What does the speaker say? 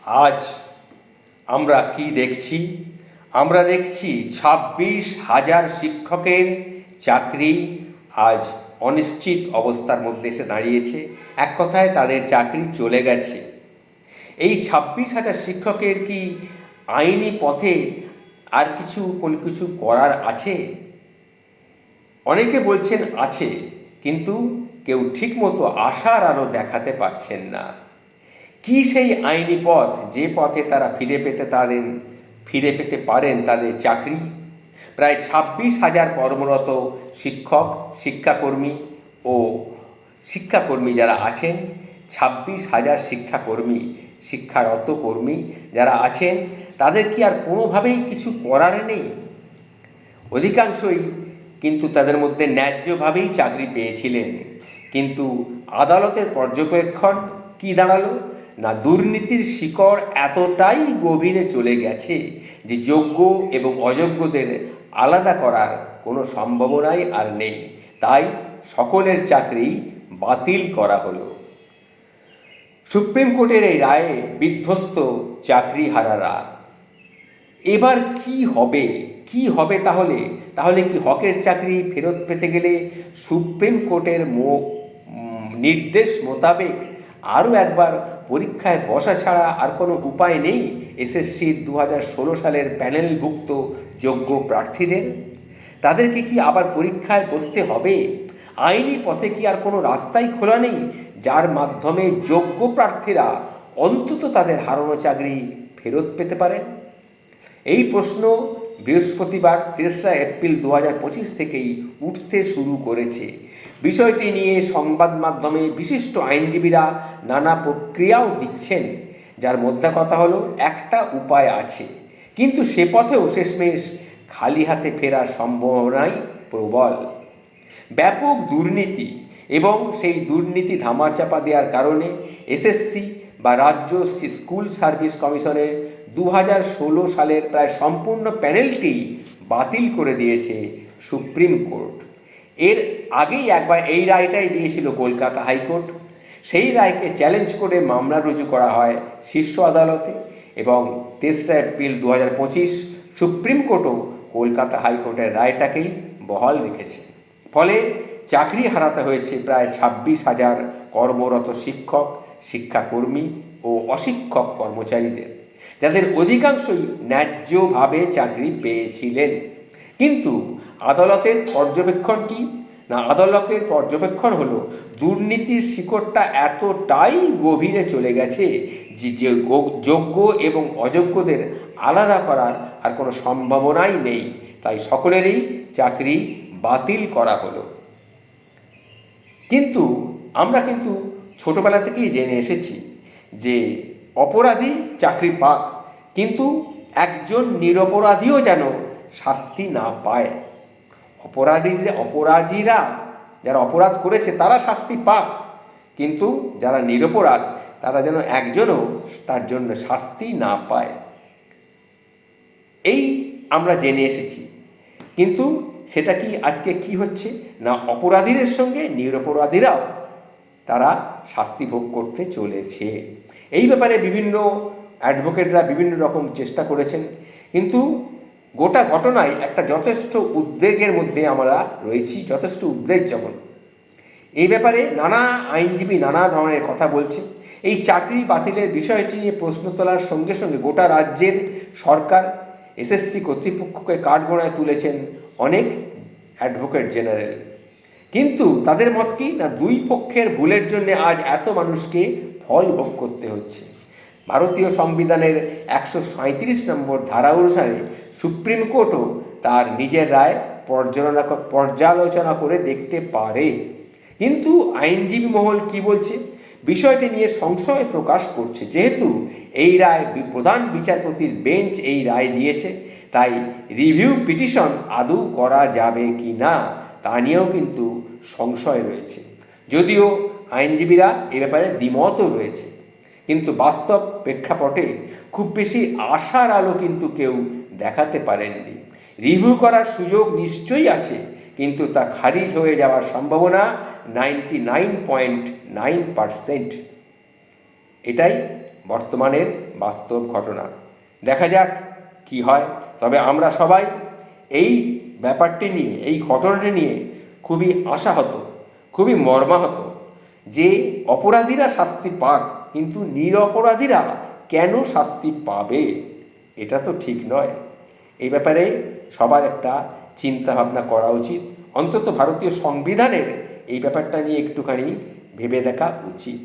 আজ আমরা কি দেখছি? আমরা দেখছি 26,000 শিক্ষকের চাকরি আজ অনিশ্চিত অবস্থার মধ্যে এসে দাঁড়িয়েছে। এক কথায় তাদের চাকরি চলে গেছে। এই 26,000 শিক্ষকের কি আইনি পথে আর কোনো কিছু করার আছে? অনেকে বলছেন আছে, কিন্তু কেউ ঠিকমতো আশার আলো দেখাতে পারছেন না। কি সেই আইনি পথ, যে পথে তারা ফিরে পেতে পারেন তাদের চাকরি? প্রায় 26,000 কর্মরত শিক্ষক, শিক্ষাকর্মী যারা আছেন, 26,000 শিক্ষারত কর্মী যারা আছেন, তাদের কি আর কোনোভাবেই কিছু করার নেই? অধিকাংশই কিন্তু তাদের মধ্যে ন্যায্যভাবেই চাকরি পেয়েছিলেন, কিন্তু আদালতের পর্যবেক্ষণ কি দাঁড়ালো? না, দুর্নীতির শিকড় এতটাই গভীরে চলে গেছে যে যোগ্য এবং অযোগ্যদের আলাদা করার কোনো সম্ভাবনাই আর নেই। তাই সকলের চাকরি বাতিল করা হলো। সুপ্রিম কোর্টের এই রায়ে বিধ্বস্ত চাকরিহারারা। এবার কি হবে তাহলে কি হকের চাকরি ফেরত পেতে গেলে সুপ্রিম কোর্টের নির্দেশ মোতাবেক আরও একবার পরীক্ষায় বসা ছাড়া আর কোনো উপায় নেই এসএসসির 2016 সালের প্যানেলভুক্ত যোগ্য প্রার্থীদের? তাদেরকে কি আবার পরীক্ষায় বসতে হবে? আইনি পথে কি আর কোনো রাস্তাই খোলা নেই যার মাধ্যমে যোগ্য প্রার্থীরা অন্তত তাদের হারানো চাকরি ফেরত পেতে পারেন? এই প্রশ্ন বৃহস্পতিবার 3রা এপ্রিল 2025 থেকেই উঠতে শুরু করেছে। বিষয়টি নিয়ে সংবাদ মাধ্যমে বিশিষ্ট আইনজীবীরা নানা প্রক্রিয়াও দিচ্ছেন, যার মধ্যে কথা হলো একটা উপায় আছে, কিন্তু সে পথেও শেষমেশ খালি হাতে ফেরার সম্ভাবনাই প্রবল। ব্যাপক দুর্নীতি এবং সেই দুর্নীতি ধামাচাপা দেওয়ার কারণে এসএসসি বা রাজ্য স্কুল সার্ভিস কমিশনের 2016 সালের প্রায় সম্পূর্ণ প্যানেলটি বাতিল করে দিয়েছে সুপ্রিম কোর্ট। এর আগেই একবার এই রায়টাই দিয়েছিল কলকাতা হাইকোর্ট। সেই রায়কে চ্যালেঞ্জ করে মামলা রুজু করা হয় শীর্ষ আদালতে, এবং 3রা এপ্রিল 2025 সুপ্রিম কোর্টও কলকাতা হাইকোর্টের রায়টাকেই বহাল রেখেছে। ফলে চাকরি হারাতে হয়েছে প্রায় 26,000 কর্মরত শিক্ষক, শিক্ষাকর্মী ও অশিক্ষক কর্মচারীদের, যাদের অধিকাংশই ন্যায্যভাবে চাকরি পেয়েছিলেন। কিন্তু আদালতের পর্যবেক্ষণ কি? না, আদালতের পর্যবেক্ষণ হলো দুর্নীতির শিকড়টা এতটাই গভীরে চলে গেছে যে যোগ্য এবং অযোগ্যদের আলাদা করার আর কোনো সম্ভাবনাই নেই। তাই সকলেরই চাকরি বাতিল করা হলো। কিন্তু আমরা ছোটবেলা থেকেই জেনে এসেছি যে অপরাধী চাকরি পাক, কিন্তু একজন নিরপরাধীও যেন শাস্তি না পায়। অপরাধীরা যারা অপরাধ করেছে তারা শাস্তি পাক, কিন্তু যারা নিরপরাধ তারা যেন একজনও তার জন্য শাস্তি না পায়। এই আমরা জেনে এসেছি, কিন্তু সেটা কি আজকে কি হচ্ছে? না, অপরাধীদের সঙ্গে নিরপরাধীরাও তারা শাস্তি ভোগ করতে চলেছে। এই ব্যাপারে বিভিন্ন অ্যাডভোকেটরা বিভিন্ন রকম চেষ্টা করেছেন, কিন্তু গোটা ঘটনায় একটা যথেষ্ট উদ্বেগের মধ্যে আমরা রয়েছি, যথেষ্ট উদ্বেগজনক। এই ব্যাপারে নানা আইনজীবী নানা ধরনের কথা বলছে। এই চাকরি বাতিলের বিষয়টি নিয়ে প্রশ্ন তোলার সঙ্গে সঙ্গে গোটা রাজ্যের সরকার, এসএসসি কর্তৃপক্ষকে কাঠগড়ায় তুলেছেন অনেক অ্যাডভোকেট জেনারেল। কিন্তু তাদের মত কি? না, দুই পক্ষের ভুলের জন্য আজ এত মানুষকে ফল ভোগ করতে হচ্ছে। ভারতীয় সংবিধানের 137 নম্বর ধারা অনুসারে সুপ্রিম কোর্টও তার নিজের রায় পর্যালোচনা করে দেখতে পারে। কিন্তু আইনজীবী মহল কি বলছে? বিষয়টি নিয়ে সংশয় প্রকাশ করছে। যেহেতু এই রায় প্রধান বিচারপতির বেঞ্চ এই রায় দিয়েছে, তাই রিভিউ পিটিশন আদৌ করা যাবে কি না তা নিয়েও কিন্তু সংশয় রয়েছে। যদিও আইনজীবীরা এ ব্যাপারে দ্বিমতও রয়েছে, কিন্তু বাস্তব প্রেক্ষাপটে খুব বেশি আশার আলো কিন্তু কেউ দেখাতে পারেননি। রিভিউ করার সুযোগ নিশ্চয়ই আছে, কিন্তু তা খারিজ হয়ে যাওয়ার সম্ভাবনা 99.9%। এটাই বর্তমানের বাস্তব ঘটনা। দেখা যাক কি হয়। তবে আমরা সবাই এই ব্যাপারটি নিয়ে, এই ঘটনাটি নিয়ে খুবই আশাহত, খুবই মর্মাহত যে অপরাধীরা শাস্তি পাক, কিন্তু নিরপরাধীরা কেন শাস্তি পাবে? এটা তো ঠিক নয়। এই ব্যাপারে সবার একটা চিন্তা ভাবনা করা উচিত। অন্তত ভারতীয় সংবিধানের এই ব্যাপারটা নিয়ে একটুখানি ভেবে দেখা উচিত।